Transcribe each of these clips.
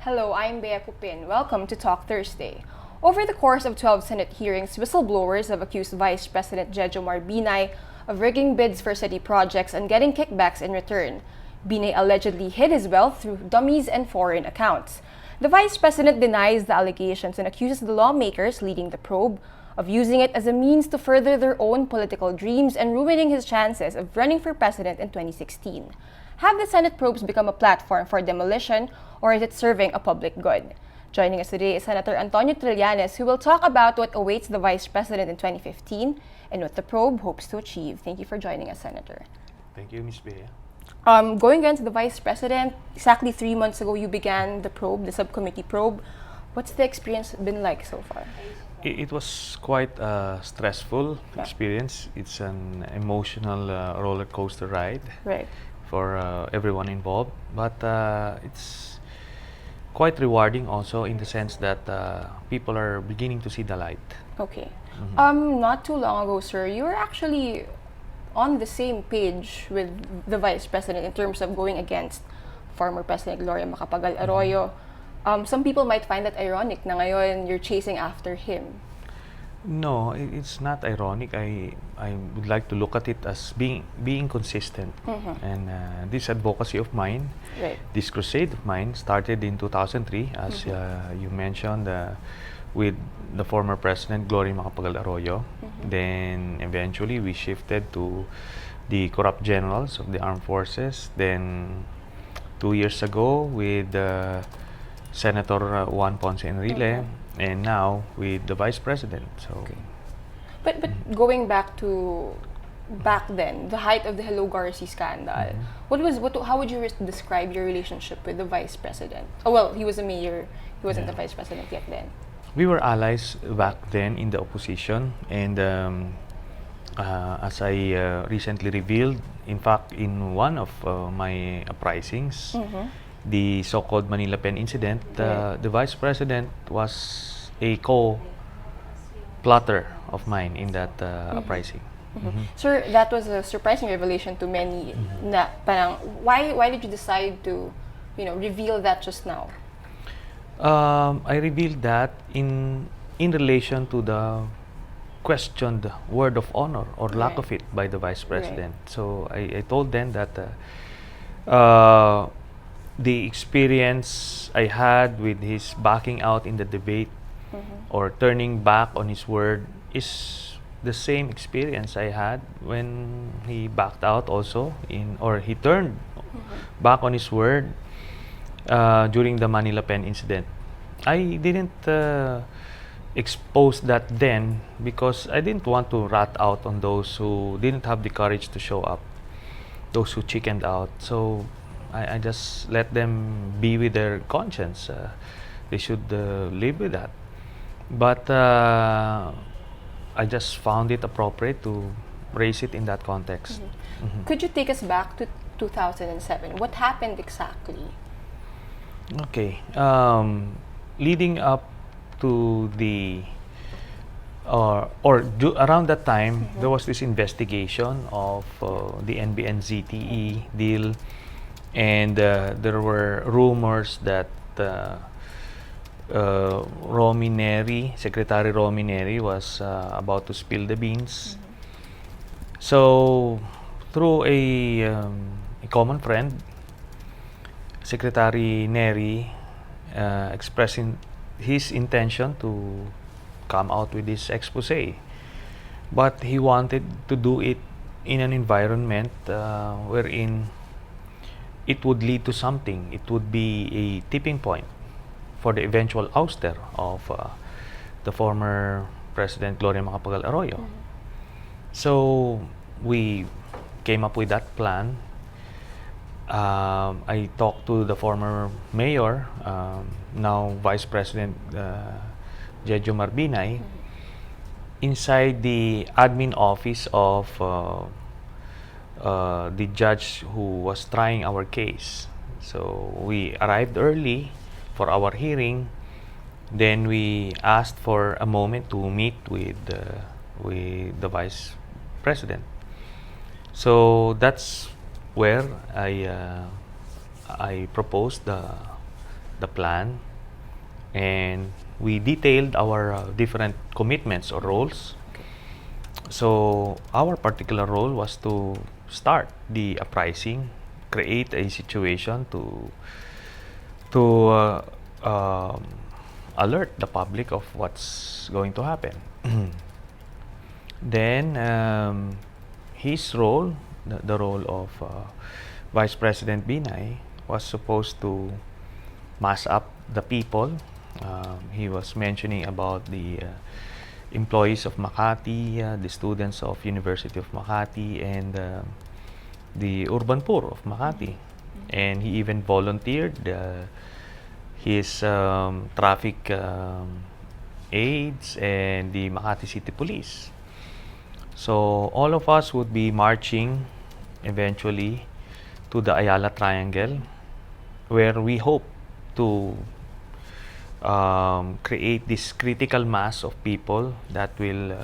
Hello, I'm Bea Cupin. Welcome to Talk Thursday. Over the course of 12 Senate hearings, whistleblowers have accused Vice President Jejomar Binay of rigging bids for city projects and getting kickbacks in return. Binay allegedly hid his wealth through dummies and foreign accounts. The Vice President denies the allegations and accuses the lawmakers leading the probe of using it as a means to further their own political dreams and ruining his chances of running for president in 2016. Have the Senate probes become a platform for demolition, or is it serving a public good? Joining us today is Senator Antonio Trillanes, who will talk about what awaits the Vice President in 2015 and what the probe hopes to achieve. Thank you for joining us, Senator. Thank you, Ms. Bea. Going again to the Vice President, exactly 3 months ago you began the probe, the subcommittee probe. What's the experience been like so far? It was quite a stressful experience. It's an emotional roller coaster ride Right. for everyone involved, but it's quite rewarding also in the sense that people are beginning to see the light. Okay. Not too long ago, sir, you were actually on the same page with the Vice President in terms of going against former President Gloria Macapagal Arroyo. Some people might find that ironic na ngayon you're chasing after him. No, it's not ironic. I would like to look at it as being consistent. And this advocacy of mine, Right. this crusade of mine, started in 2003, as you mentioned, with the former President Gloria Macapagal Arroyo. Then eventually we shifted to the corrupt generals of the armed forces. Then 2 years ago with Senator Juan Ponce Enrile, and now with the Vice President. So, But going back to back then, the height of the Hello Garci scandal, how would you describe your relationship with the Vice President? Oh, well, he was a mayor. He wasn't the Vice President yet then. we were allies back then in the opposition, and as I recently revealed, in fact, in one of my uprisings, the so-called Manila Pen incident, the Vice President was a co-plotter of mine in that uprising. Sir, that was a surprising revelation to many. Na parang why did you decide to, reveal that just now? I revealed that in relation to the questioned word of honor or lack of it by the Vice President. So I told them that the experience I had with his backing out in the debate or turning back on his word is the same experience I had when he backed out also or he turned back on his word during the Manila Pen incident. I didn't expose that then because I didn't want to rat out on those who didn't have the courage to show up, those who chickened out. So I just let them be with their conscience. They should live with that. But I just found it appropriate to raise it in that context. Could you take us back to 2007? What happened exactly? Okay. Leading up to the around that time, there was this investigation of the NBN-ZTE deal, and there were rumors that Romy Neri, Secretary Romy Neri, was about to spill the beans. So, through a common friend, Secretary Neri expressing his intention to come out with this expose, but he wanted to do it in an environment wherein it would lead to something. It would be a tipping point for the eventual ouster of the former President Gloria Macapagal Arroyo. So we came up with that plan. I talked to the former mayor, now Vice President Jejomar Binay, inside the admin office of the judge who was trying our case. So we arrived early for our hearing. Then we asked for a moment to meet with the Vice President. So that's where I proposed the the plan, and we detailed our different commitments or roles. So our particular role was to start the uprising, create a situation to alert the public of what's going to happen. Then his role, the role of Vice President Binay, was supposed to mass up the people. He was mentioning about the employees of Makati, the students of University of Makati, and the urban poor of Makati. And he even volunteered his traffic aides and the Makati City Police. So all of us would be marching eventually to the Ayala Triangle, where we hope to create this critical mass of people that will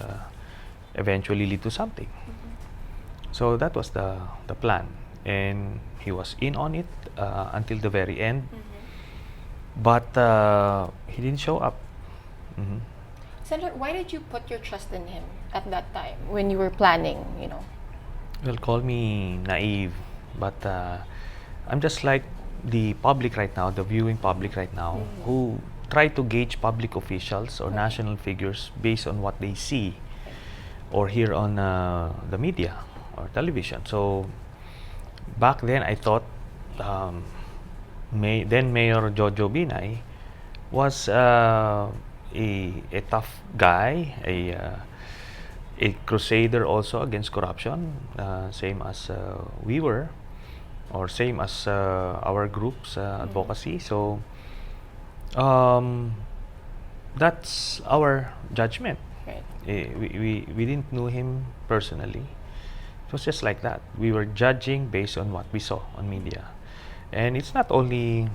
eventually lead to something. So that was the plan, and he was in on it until the very end. But he didn't show up. Senator, why did you put your trust in him at that time when you were planning, Well, call me naive, but I'm just like the public right now, the viewing public right now, who try to gauge public officials or national figures based on what they see or hear on the media or television. So back then, I thought then Mayor Jojo Binay was a tough guy, a crusader also against corruption, same as we were, or same as our group's advocacy. So that's our judgment. Right. We didn't know him personally. It was just like that. We were judging based on what we saw on media. And it's not only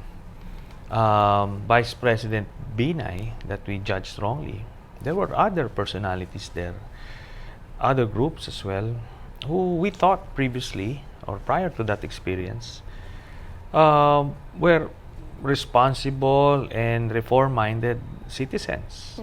Vice President Binay that we judged wrongly. There were other personalities there, other groups as well, who we thought previously or prior to that experience were responsible and reform-minded citizens.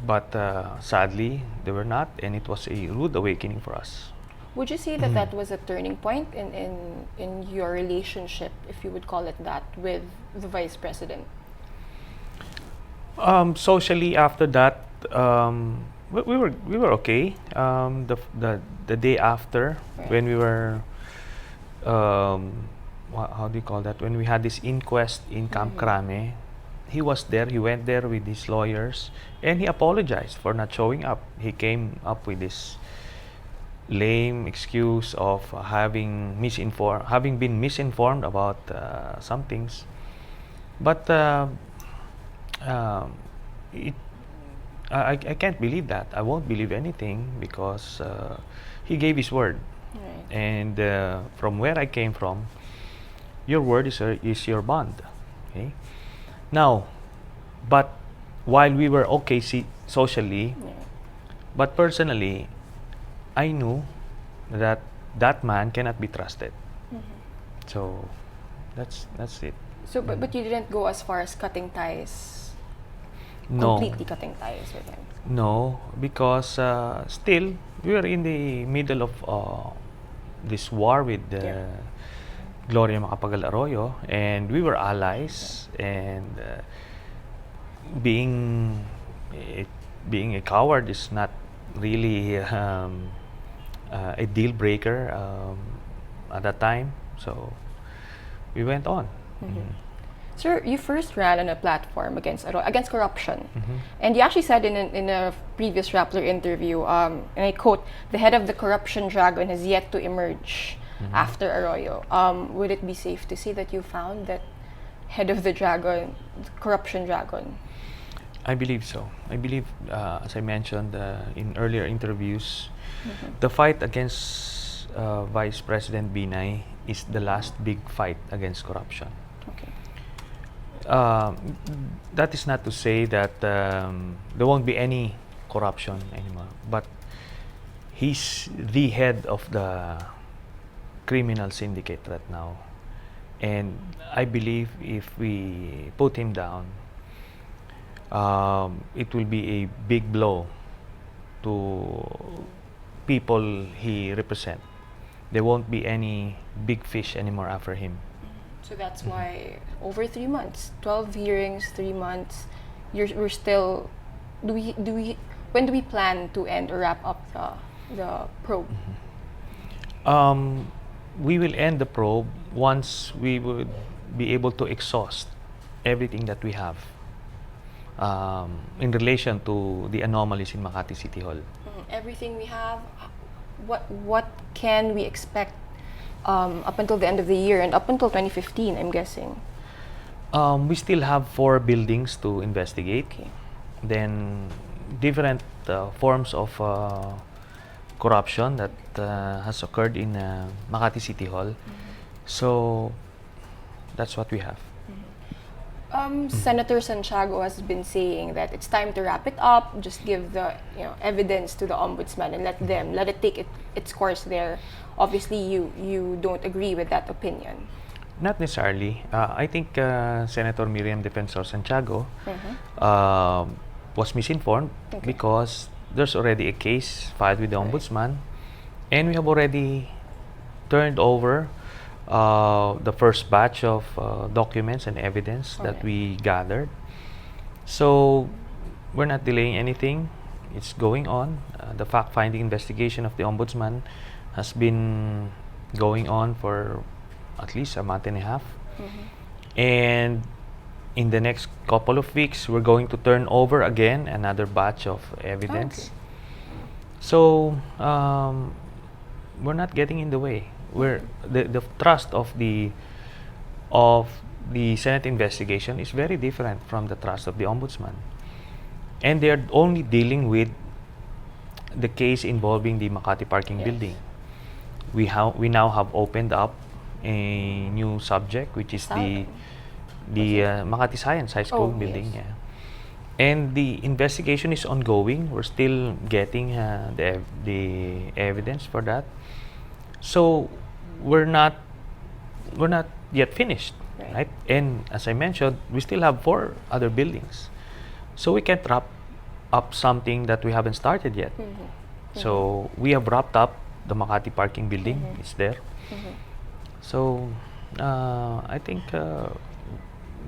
But sadly, they were not, and it was a rude awakening for us. Would you say that that was a turning point in your relationship, if you would call it that, with the Vice President? Socially, after that, we were okay. The day after, Right. when we were how do you call that? When we had this inquest in Camp Crame, he was there. He went there with his lawyers, and he apologized for not showing up. He came up with this lame excuse of having been misinformed about some things. But I can't believe that. I won't believe anything because he gave his word. Right. And from where I came from, your word is your bond. Okay. Now, but while we were okay socially, Yeah. but personally, I knew that that man cannot be trusted. So that's it. So, but you didn't go as far as cutting ties, No, completely cutting ties with him. no, because still we were in the middle of this war with Yeah. Gloria Macapagal Arroyo, and we were allies. And being a coward is not really a deal breaker at that time. So we went on. Sir, you first ran on a platform against corruption, and you actually said in a previous Rappler interview, and I quote, "The head of the corruption dragon has yet to emerge after Arroyo." Would it be safe to say that you found that head of the dragon, the corruption dragon? I believe so. I believe, as I mentioned in earlier interviews, the fight against Vice President Binay is the last big fight against corruption. Okay. That is not to say that there won't be any corruption anymore, but he's the head of the criminal syndicate right now, And I believe if we put him down, it will be a big blow to people he represent. There won't be any big fish anymore after him. So that's why over 3 months, 12 hearings, 3 months, we're still. When do we plan to end or wrap up the probe? We will end the probe once we would be able to exhaust everything that we have in relation to the anomalies in Makati City Hall. Everything we have. What can we expect up until the end of the year and up until 2015? I'm guessing. We still have 4 buildings to investigate. Okay. Then different forms of corruption that has occurred in Makati City Hall. So that's what we have. Senator Santiago has been saying that it's time to wrap it up. Just give the evidence to the ombudsman and let it take its course there. Obviously, you don't agree with that opinion. Not necessarily. I think Senator Miriam Defensor Santiago was misinformed because there's already a case filed with the ombudsman, and we have already turned over the first batch of documents and evidence that we gathered. So we're not delaying anything. It's going on. The fact-finding investigation of the ombudsman has been going on for at least a month and a half. And in the next couple of weeks, we're going to turn over again another batch of evidence. So we're not getting in the way. The trust of the Senate investigation is very different from the trust of the ombudsman, and they're only dealing with the case involving the Makati parking building. We now have opened up a new subject, which is the Makati Science High School building. Yes. And the investigation is ongoing. We're still getting the evidence for that. So we're not yet finished, right? And as I mentioned, we still have 4 other buildings. So we can't wrap up something that we haven't started yet. So we have wrapped up the Makati parking building. It's there. So I think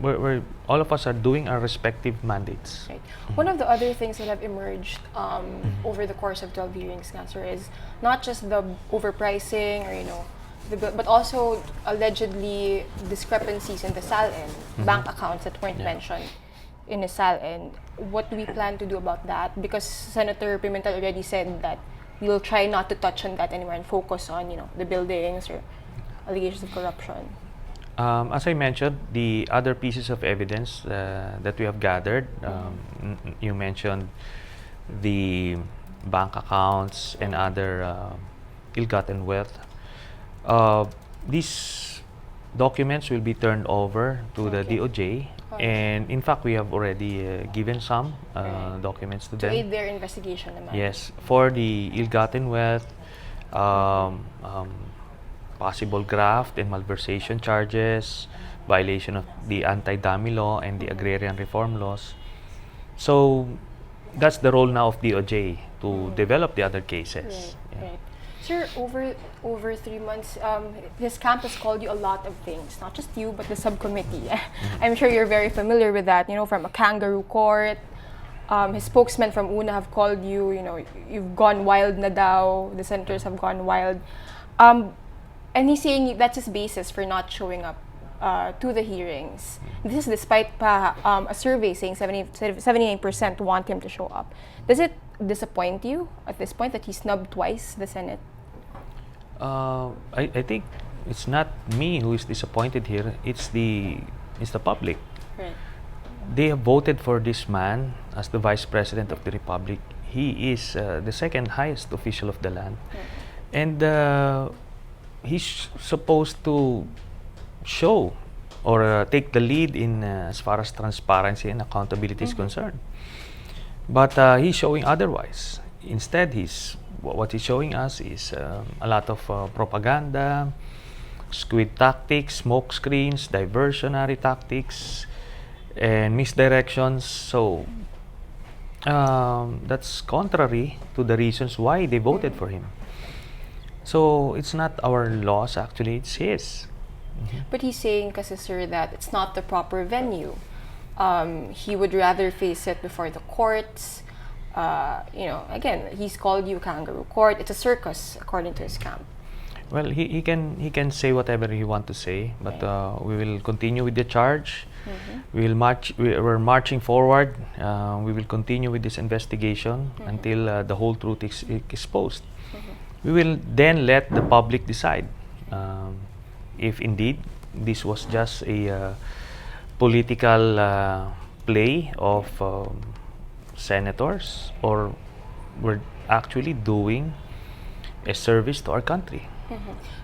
we're all of us are doing our respective mandates. Right. One of the other things that have emerged over the course of 12 hearings, Cancer, is not just the overpricing or but also allegedly discrepancies in the SALN bank accounts that weren't mentioned in the SALN. What do we plan to do about that? Because Senator Pimentel already said that we'll try not to touch on that anymore and focus on the buildings or allegations of corruption. As I mentioned, the other pieces of evidence that we have gathered, you mentioned the bank accounts and other ill-gotten wealth. These documents will be turned over to the DOJ, and in fact, we have already given some documents to them. To aid their investigation naman. Yes, for the ill-gotten wealth, possible graft and malversation charges, violation of the anti-dummy law and the agrarian reform laws. So that's the role now of DOJ to develop the other cases. Right. Sir, over 3 months, his camp has called you a lot of things, not just you, but the subcommittee. I'm sure you're very familiar with that, from a kangaroo court. His spokesman from UNA have called you, you've gone wild na daw, the senators have gone wild. And he's saying that's his basis for not showing up to the hearings. This is despite a survey saying 79% want him to show up. Does it disappoint you at this point that he snubbed twice the Senate? I think it's not me who is disappointed here. It's the public. Right. They have voted for this man as the Vice President of the Republic. He is the second highest official of the land, and he's supposed to show or take the lead in as far as transparency and accountability is concerned. But he's showing otherwise. Instead, what he's showing us is a lot of propaganda, squid tactics, smoke screens, diversionary tactics, and misdirections. So that's contrary to the reasons why they voted for him. So it's not our loss, actually, it's his. But he's saying, kasi sir, that it's not the proper venue. He would rather face it before the courts. Again, he's called you kangaroo court. It's a circus, according to his camp. Well, he can say whatever he want to say, but we will continue with the charge. We will march. We're marching forward. We will continue with this investigation until the whole truth is exposed. We will then let the public decide if indeed this was just a political play of senators, or we're actually doing a service to our country.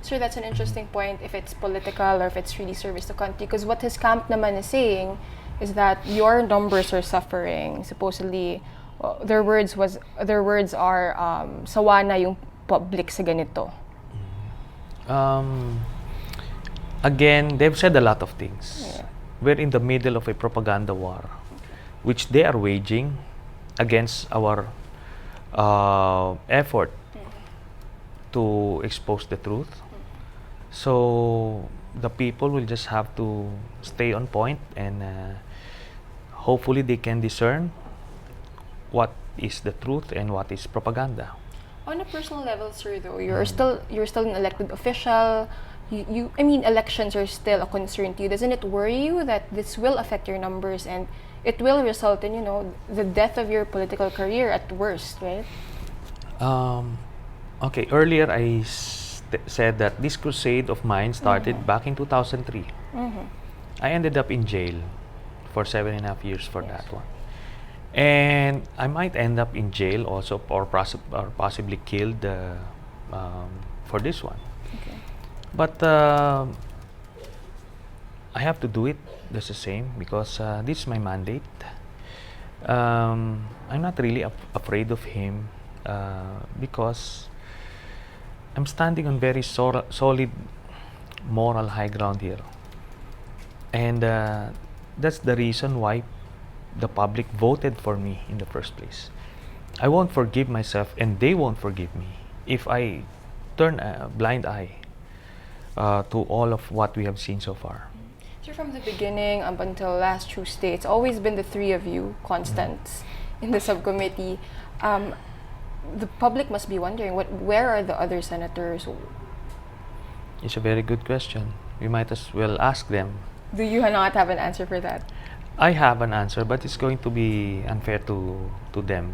Sir, that's an interesting point, if it's political or if it's really service to country. Because what his camp naman is saying is that your numbers are suffering. Supposedly, their words are sawa na yung public sa ganito. Again, they've said a lot of things. Yeah. We're in the middle of a propaganda war, which they are waging against our effort to expose the truth. So the people will just have to stay on point, and hopefully they can discern what is the truth and what is propaganda. On a personal level, sir, though, you're still an elected official. Elections are still a concern to you. Doesn't it worry you that this will affect your numbers and it will result in, the death of your political career at worst, right? Okay, earlier I said that this crusade of mine started back in 2003. I ended up in jail for 7.5 years for that one. And I might end up in jail also, or possibly killed for this one. Okay. But I have to do it just the same because this is my mandate. I'm not really afraid of him because I'm standing on very solid moral high ground here. And that's the reason why the public voted for me in the first place. I won't forgive myself, and they won't forgive me if I turn a blind eye to all of what we have seen so far. So from the beginning up until last Tuesday, it's always been the three of you, constants, in the subcommittee. The public must be wondering, where are the other senators? It's a very good question. We might as well ask them. Do you not have an answer for that? I have an answer, but it's going to be unfair to them.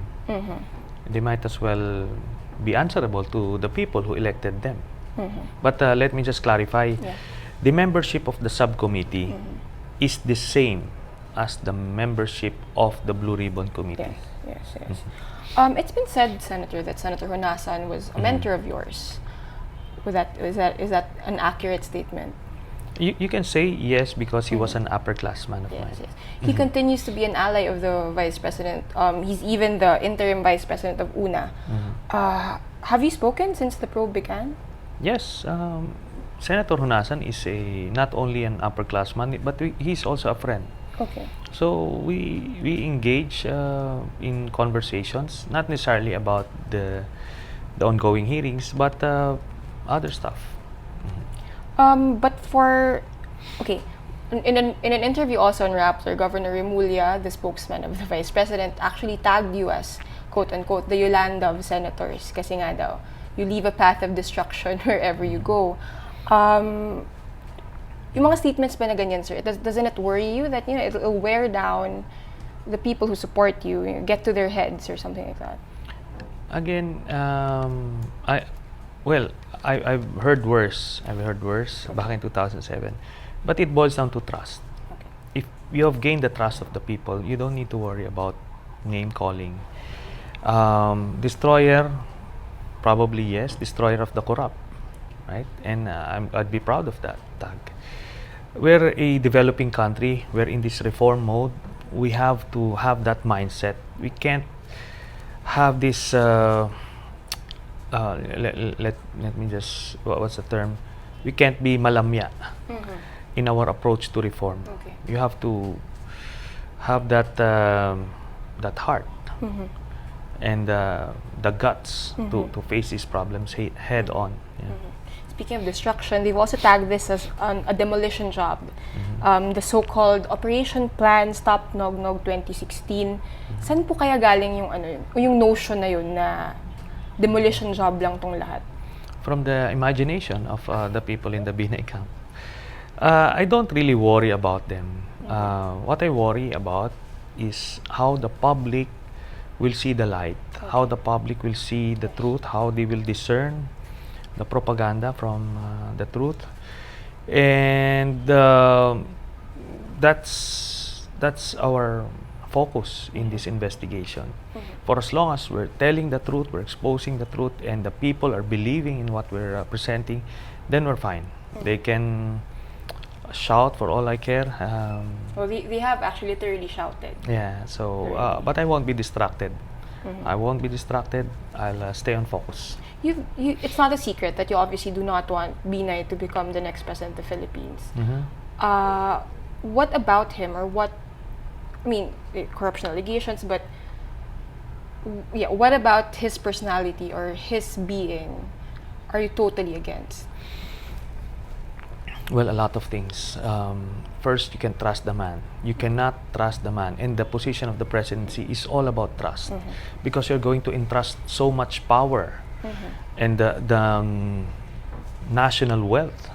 They might as well be answerable to the people who elected them. But let me just clarify. Yeah. The membership of the subcommittee is the same as the membership of the Blue Ribbon Committee. Yes. It's been said, Senator, that Senator Honasan was a mentor of yours. Is that an accurate statement? You can say yes, because he was an upperclassman of mine. Yes. He continues to be an ally of the Vice President. He's even the interim Vice President of UNA. Have you spoken since the probe began? Yes. Senator Honasan is not only an upperclassman, but he's also a friend. Okay. So we engage in conversations, not necessarily about the ongoing hearings, but other stuff. In an interview also on Rappler, Governor Remulla, the spokesman of the Vice President, actually tagged you as, quote unquote, the Yolanda of senators. Kasi nga daw, you leave a path of destruction wherever you go. Yung mga statements ba na ganyan, sir, doesn't it worry you that it'll wear down the people who support you, get to their heads or something like that? Again, I've heard worse. Back in 2007, but it boils down to trust. Okay. If you have gained the trust of the people, you don't need to worry about name calling. Destroyer, probably yes. Destroyer of the corrupt, right? And I'd be proud of that tag. We're a developing country. We're in this reform mode. We have to have that mindset. We can't have this. Let me just, what's the term? we can't be malamya in our approach to reform. Okay. You have to have that that heart and the guts to face these problems head on. Yeah. Speaking of destruction, they've also tagged this as a demolition job. The so-called Operation Plan Stop Nognog 2016. Saan po kaya galing yung yung notion na yun na demolition job lang tong lahat? From the imagination of the people in the Binay camp. I don't really worry about them. What I worry about is how the public will see the light, how the public will see the truth, how they will discern the propaganda from the truth, and that's our focus in this investigation. For as long as we're telling the truth, we're exposing the truth, and the people are believing in what we're presenting, then we're fine. They can shout for all I care. Well, they have actually literally shouted. Yeah, so but I won't be distracted. I won't be distracted. I'll stay on focus. It's not a secret that you obviously do not want Binay to become the next president of the Philippines. What about him, or what? I mean, corruption allegations, but yeah, what about his personality or his being are you totally against? Well, a lot of things. First, you can trust the man. You cannot trust the man. And the position of the presidency is all about trust. Because you're going to entrust so much power and the national wealth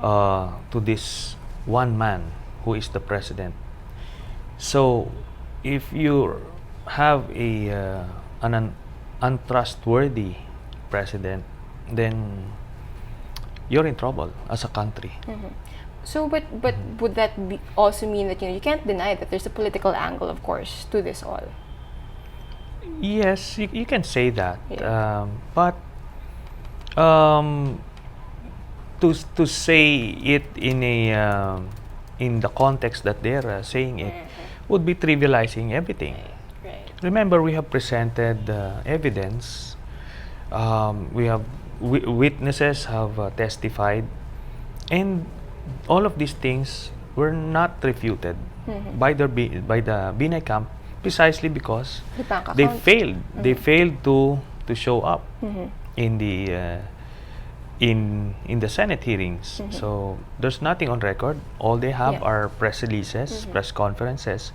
to this one man who is the president. So, if you have an untrustworthy president, then you're in trouble as a country. So, but would that also mean that you can't deny that there's a political angle, of course, to this all? Yes, you can say that, but to say it in the context that they're saying it would be trivializing everything. Right. Remember, we have presented evidence. We have witnesses have testified, and all of these things were not refuted by the Binay camp, precisely because they failed. They failed to show up in the Senate hearings. So there's nothing on record. All they have are press releases, press conferences,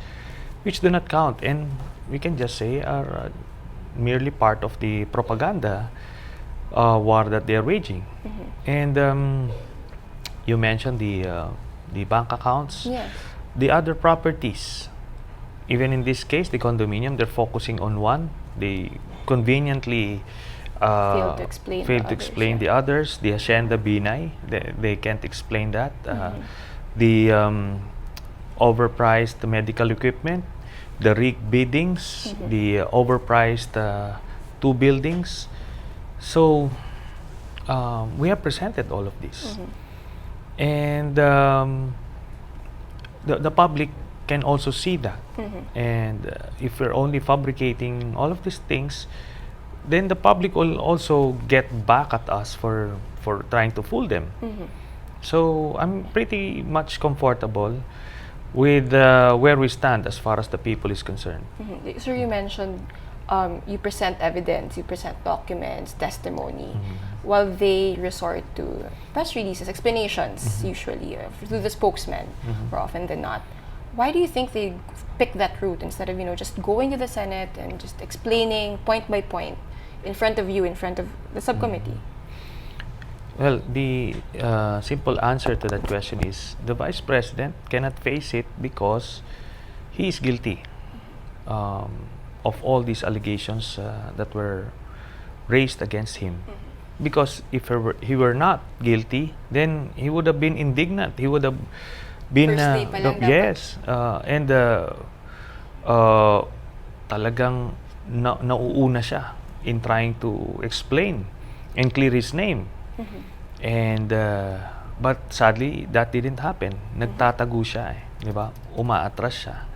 which do not count, and we can just say are merely part of the propaganda war that they are waging. And you mentioned the bank accounts, the other properties. Even in this case, the condominium, they're focusing on one. They conveniently failed to explain the others. The Hacienda Binay, they can't explain that. The overpriced medical equipment, the rigged biddings, the overpriced 2 buildings. So we have presented all of this, and the public can also see that. And if we're only fabricating all of these things, then the public will also get back at us for trying to fool them. So I'm pretty much comfortable with where we stand as far as the people is concerned. So you mentioned you present evidence, you present documents, testimony, while they resort to press releases, explanations, usually through the spokesman, more often than not. Why do you think they pick that route instead of just going to the Senate and just explaining point by point in front of you, in front of the subcommittee? Well, the simple answer to that question is the Vice President cannot face it because he is guilty of all these allegations that were raised against him. Because if he were not guilty, then he would have been indignant. He would have been and talagang nauuna siya in trying to explain and clear his name. And but sadly that didn't happen. Nagtatago siya, di ba? Umaatras siya.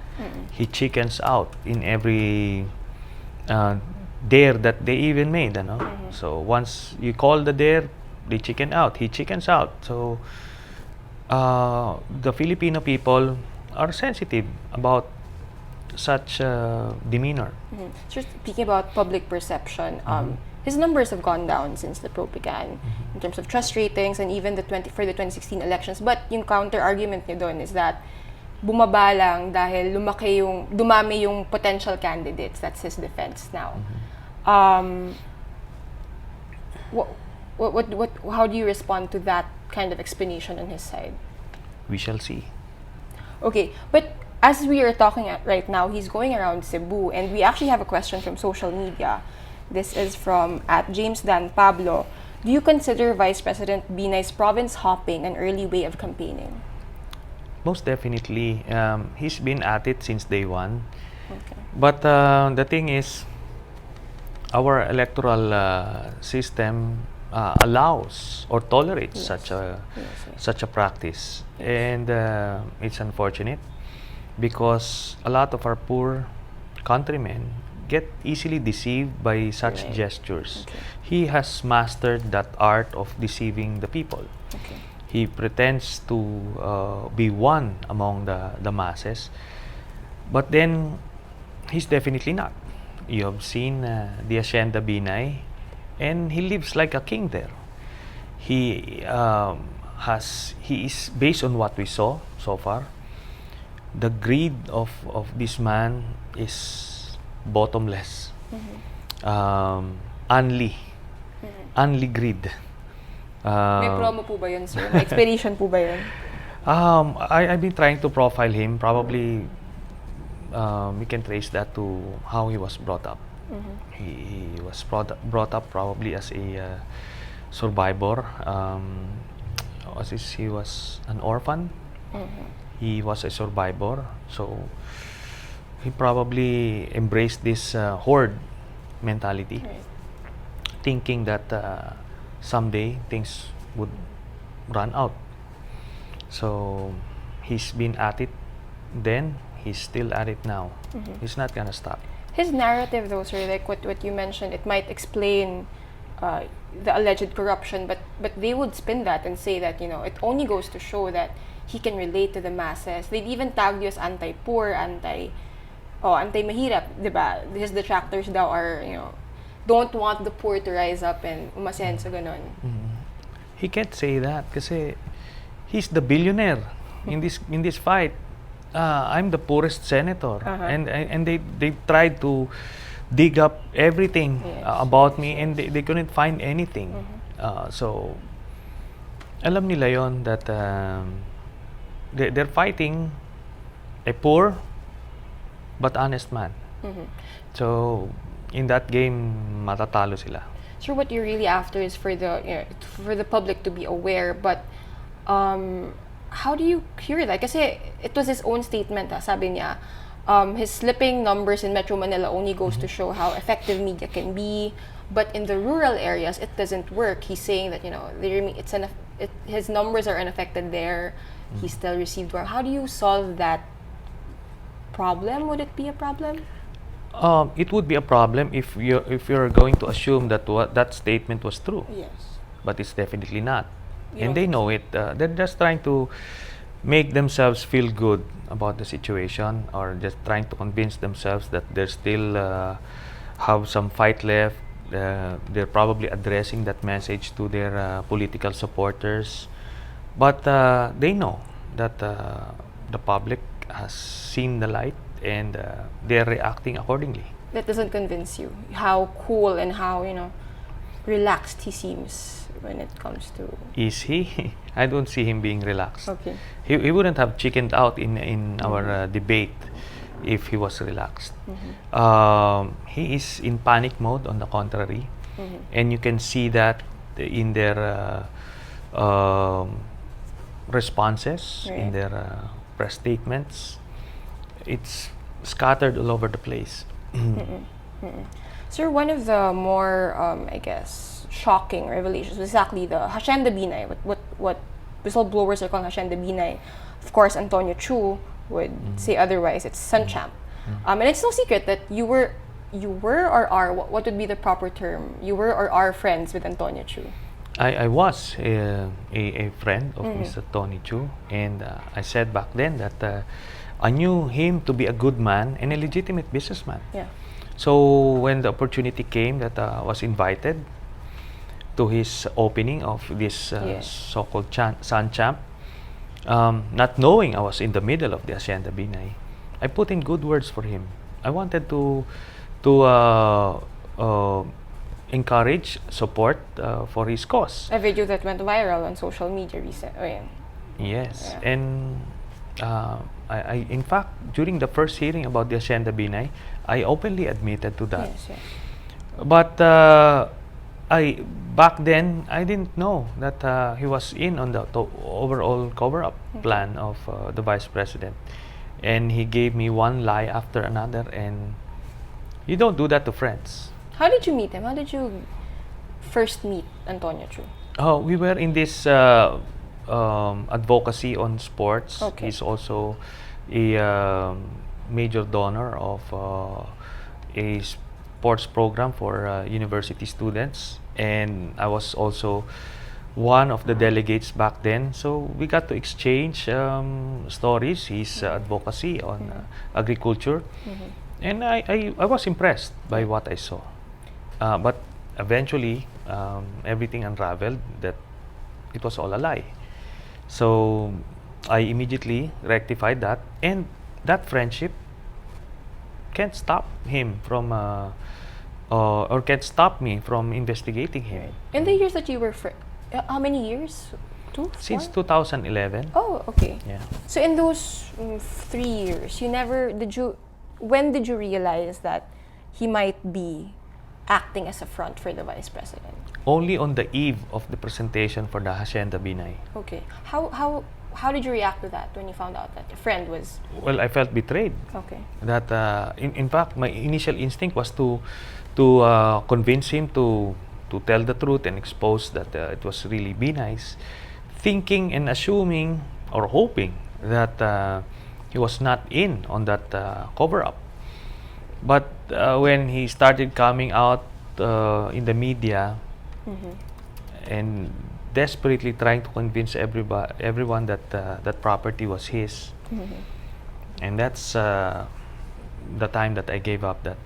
He chickens out in every dare that they even made, So once you call the dare, they chicken out. He chickens out. So the Filipino people are sensitive about such demeanor. So speaking about public perception, his numbers have gone down since the probe began in terms of trust ratings and even for the 2016 elections. But yung counter argument niya doon is that bumaba lang dahil dumami yung potential candidates. That's his defense now. How do you respond to that kind of explanation on his side? We shall see. Okay, but as we are talking right now, he's going around Cebu, and we actually have a question from social media. This is from @JamesDanPablo. Do you consider Vice President Binay's province hopping an early way of campaigning? Most definitely. He's been at it since day one. Okay. But the thing is, our electoral system allows or tolerates such a practice, and it's unfortunate because a lot of our poor countrymen get easily deceived by such gestures. Okay. He has mastered that art of deceiving the people. Okay. He pretends to be one among the masses, but then he's definitely not. You have seen the Hacienda Binay, and he lives like a king there. He is, based on what we saw so far, the greed of this man is bottomless. Unli greed. May promo po ba yun, sir? May expiration po ba yun? I've been trying to profile him. Probably we can trace that to how he was brought up. He was brought up probably as a survivor. He was an orphan. He was a survivor, so he probably embraced this horde mentality, thinking that someday things would run out. So he's been at it then, he's still at it now. He's not gonna stop. His narrative, though, sir, like what you mentioned, it might explain the alleged corruption, but they would spin that and say that, it only goes to show that he can relate to the masses. They'd even tag you as anti-poor, anti-mahirap, diba? His detractors daw are, don't want the poor to rise up and umasenso, ganon. He can't say that kasi he's the billionaire in this fight. I'm the poorest senator, and they tried to dig up everything about me, and they couldn't find anything. So alam nila yon that they're fighting a poor but honest man. So in that game, matatalo sila. So what you're really after is for the public to be aware, but how do you cure that? Kasi it was his own statement. Sabi niya, his slipping numbers in Metro Manila only goes to show how effective media can be, but in the rural areas, it doesn't work. He's saying that his numbers are unaffected there. He still received more. How do you solve that problem? Would it be a problem? It would be a problem if you're going to assume that that statement was true. Yes. But it's definitely not. And they know it. They're just trying to make themselves feel good about the situation, or just trying to convince themselves that they still have some fight left. They're probably addressing that message to their political supporters. But they know that the public has seen the light, and they're reacting accordingly. That doesn't convince you how cool and how relaxed he seems when it comes to... Is he? I don't see him being relaxed. Okay. He wouldn't have chickened out in our debate if he was relaxed. He is in panic mode, on the contrary. And you can see that in their responses, in their press statements. It's scattered all over the place. Sir, one of the more, shocking revelations was exactly the Hacienda Binay. What whistleblowers are calling Hacienda Binay. Of course, Antonio Chu would say otherwise. It's Sunchamp. And it's no secret that you were or are, what would be the proper term? You were or are friends with Antonio Chu? I was a friend of Mr. Tony Chu, and I said back then that I knew him to be a good man and a legitimate businessman. Yeah. So when the opportunity came that I was invited to his opening of this Yeah. so-called Sun Champ, not knowing I was in the middle of the Hacienda Binay, I put in good words for him. I wanted to encourage support for his cause. A video that went viral on social media recently. Oh, yeah. Yes, Yeah. and I in fact during the first hearing about the Hacienda Binay, I openly admitted to that. Yes, yes. But I back then I didn't know that he was in on the overall cover-up plan of the vice president, and he gave me one lie after another, and you don't do that to friends. How did you meet him? How did you first meet Antonio Chu? Oh, we were in this advocacy on sports. Okay. He's also a major donor of a sports program for university students, and I was also one of the delegates back then. So we got to exchange stories, his advocacy on agriculture, and I was impressed by what I saw. But eventually, everything unraveled that it was all a lie. So I immediately rectified that, and that friendship can't stop him from, or can't stop me from investigating him. In the years that you were how many years? Two? Since Four? 2011. Oh, okay. Yeah. So in those 3 years, when did you realize that he might be acting as a front for the vice president? Only on the eve of the presentation for the Hacienda Binay. Okay. How did you react to that when you found out that your friend was? Well, I felt betrayed. Okay. That in fact, my initial instinct was to convince him to tell the truth and expose that it was really Binay's, thinking and assuming or hoping that he was not in on that cover-up. But when he started coming out in the media and desperately trying to convince everyone that that property was his, and that's the time that I gave up that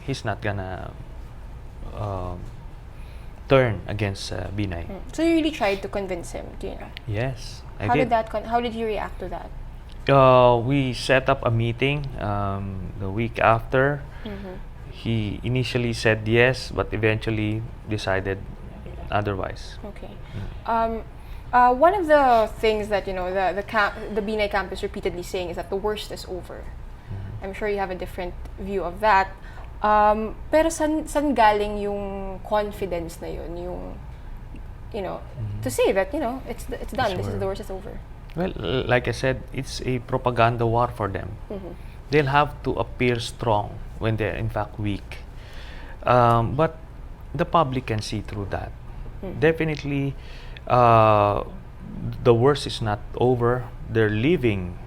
he's not gonna turn against Binay. So you really tried to convince him, do you know? Yes, I How did. how did he react to that? We set up a meeting the week after. He initially said yes, but eventually decided otherwise. Okay. One of the things that the Binay campus repeatedly saying is that the worst is over. I'm sure you have a different view of that. Pero san galing yung confidence na yun, yung to say that it's done. This is Sure. the worst is over. Well, like I said, it's a propaganda war for them. They'll have to appear strong when they're in fact weak. But the public can see through that. Definitely, the worst is not over. They're living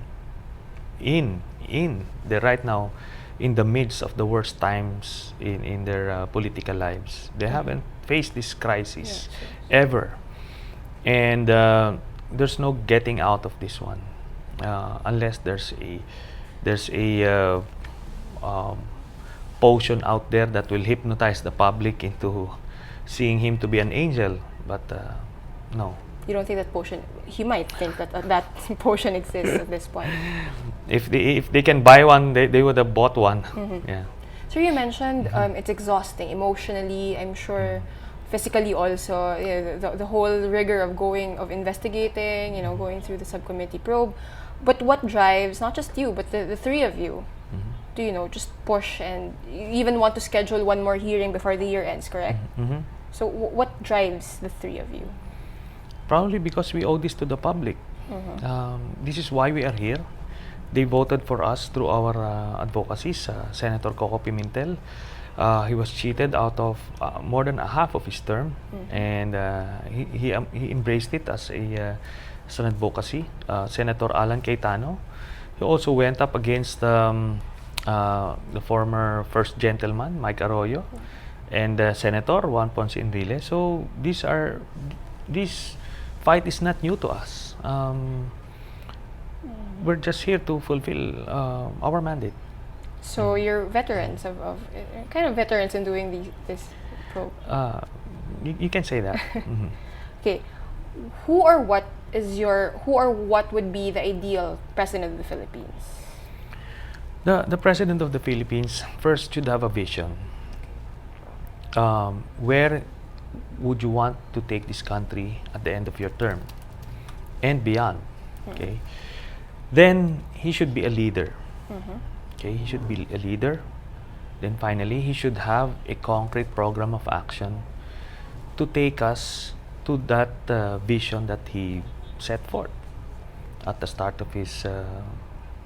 they're right now in the midst of the worst times in their political lives. They haven't faced this crisis ever. And there's no getting out of this one unless there's a potion out there that will hypnotize the public into seeing him to be an angel. But no. You don't think that potion? He might think that that potion exists at this point. If they can buy one, they would have bought one. Yeah. So you mentioned it's exhausting emotionally. I'm sure physically also. The whole rigor of investigating. Going through the subcommittee probe. But what drives not just you, but the three of you? To just push and you even want to schedule one more hearing before the year ends, correct? So what drives the three of you? Probably because we owe this to the public. This is why we are here. They voted for us through our advocacies. Senator Coco Pimentel, he was cheated out of more than a half of his term, and he embraced it as an advocacy. Senator Alan Cayetano, he also went up against the former first gentleman Mike Arroyo, and Senator Juan Ponce Enrile. So this fight is not new to us. We're just here to fulfill our mandate. So you're veterans of kind of veterans in doing this probe. You can say that. Okay, who or what would be the ideal president of the Philippines? The president of the Philippines first should have a vision. Where would you want to take this country at the end of your term and beyond? Okay. Then he should be a leader. Okay, he should be a leader. Then finally, he should have a concrete program of action to take us to that vision that he set forth at the start of his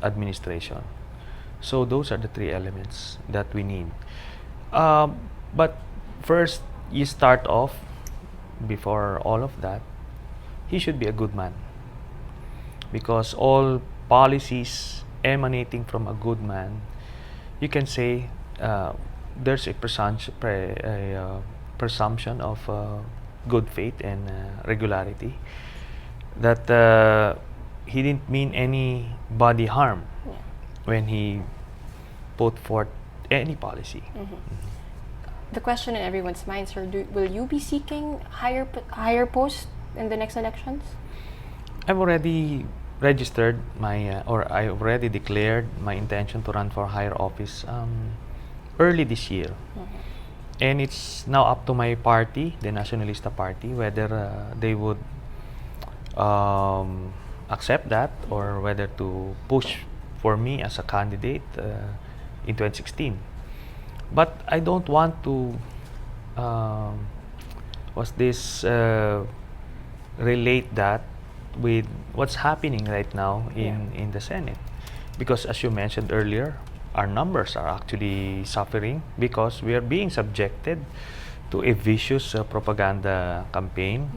administration. So those are the three elements that we need. But first, you start off, before all of that, he should be a good man. Because all policies emanating from a good man, you can say there's a presumption of good faith and regularity, that he didn't mean any body harm when he put forth any policy. The question in everyone's mind, sir, will you be seeking higher post in the next elections? I've already registered or I already declared my intention to run for higher office early this year. And it's now up to my party, the Nacionalista Party, whether they would accept that or whether to push for me as a candidate in 2016. But I don't want to relate that with what's happening right now in the Senate. Because as you mentioned earlier, our numbers are actually suffering because we are being subjected to a vicious propaganda campaign.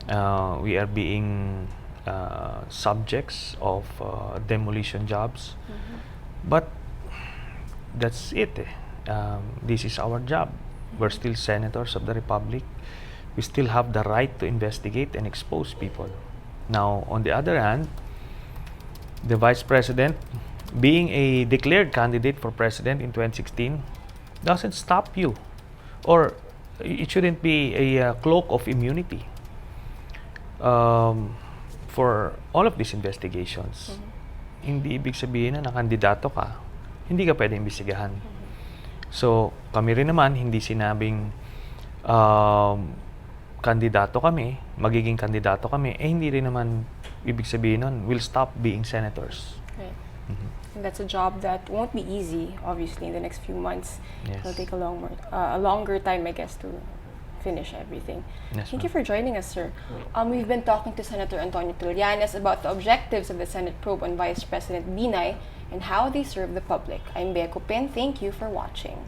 We are being subjects of demolition jobs. But that's it. This is our job. We're still senators of the Republic. We still have the right to investigate and expose people. Now, on the other hand, the Vice President, being a declared candidate for President in 2016, doesn't stop you. Or it shouldn't be a cloak of immunity for all of these investigations. Hindi ibig sabihin na nakandidato ka, hindi ka pwede imbestigahan. So, kami rin naman, hindi sinabing kandidato kami, magiging kandidato kami, hindi rin naman ibig sabihin nun, we'll stop being senators. Right. And that's a job that won't be easy, obviously, in the next few months. Yes. It'll take a longer time, I guess, to finish everything. Yes, Thank you for joining us, sir. We've been talking to Senator Antonio Trillanes about the objectives of the Senate probe on Vice President Binay and how they serve the public. I'm Bea Copin. Thank you for watching.